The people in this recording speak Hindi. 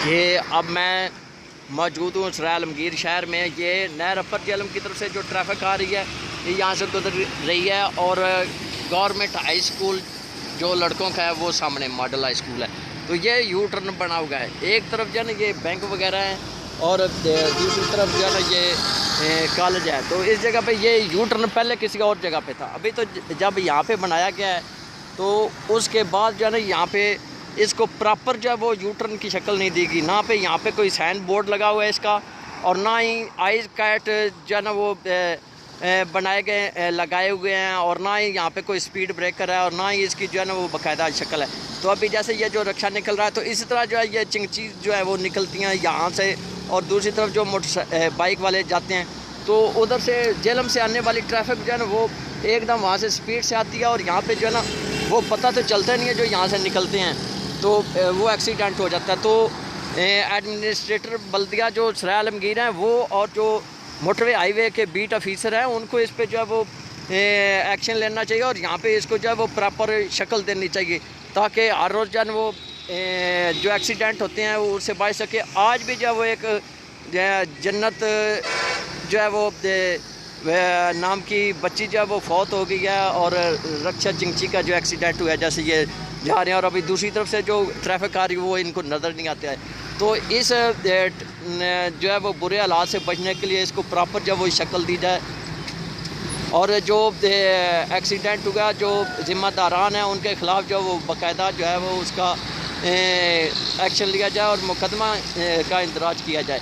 ये अब मैं मौजूद हूँ सराय आलमगीर शहर में। ये नहर अपर जेहलम की तरफ से जो ट्रैफिक आ रही है ये यहाँ से गुजर रही है और गवर्नमेंट हाई स्कूल जो लड़कों का है वो सामने मॉडल हाई स्कूल है। तो ये यू टर्न बना हुआ है, एक तरफ जो है ना ये बैंक वगैरह है और दूसरी तरफ जो है ना ये कॉलेज है। तो इस जगह पे ये यू टर्न पहले किसी और जगह पे था, अभी तो जब यहाँ पे बनाया गया है तो उसके बाद जो है ना यहाँ पे इसको प्रॉपर जो है वो यू टर्न की शक्ल नहीं दी गई। ना पे यहाँ पे कोई साइन बोर्ड लगा हुआ है इसका, और ना ही आइज कैट जो है ना वो बनाए गए लगाए हुए हैं, और ना ही यहाँ पे कोई स्पीड ब्रेकर है, और ना ही इसकी जो है ना वो बाकायदा शक्ल है। तो अभी जैसे ये जो रिक्शा निकल रहा है तो इसी तरह जो है ये चिंगची जो है वो निकलती हैं यहाँ से, और दूसरी तरफ जो मोटर बाइक वाले जाते हैं तो उधर से जेहलम से आने वाली ट्रैफिक जो है ना वो एकदम वहाँ से स्पीड से आती है, और यहाँ पे जो है ना वो पता तो चलता नहीं है जो यहाँ से निकलते हैं, तो वो एक्सीडेंट हो जाता है। तो एडमिनिस्ट्रेटर बल्दिया जो सराय आलमगीर हैं वो और जो मोटरवे हाईवे के बीट ऑफिसर हैं उनको इस पे जो है वो एक्शन लेना चाहिए, और यहाँ पे इसको जो है वो प्रॉपर शक्ल देनी चाहिए ताकि हर रोज़ जो है वो जो एक्सीडेंट होते हैं वो उससे बच सके। आज भी जो है वो एक जन्नत जो है वो नाम की बच्ची जो है वो फौत हो गई है, और रक्षा चिंगची का जो एक्सीडेंट हुआ है जैसे ये जा रहे हैं, और अभी दूसरी तरफ से जो ट्रैफिक आ रही है वो इनको नज़र नहीं आता है। तो इस जो है वो बुरे हालात से बचने के लिए इसको प्रॉपर जो है वो शक्ल दी जाए, और जो एक्सीडेंट हुआ जो ज़िम्मेदारान हैं उनके ख़िलाफ़ जो वो बाकायदा जो है वो उसका एक्शन लिया जाए और मुकदमा का इंदराज किया जाए।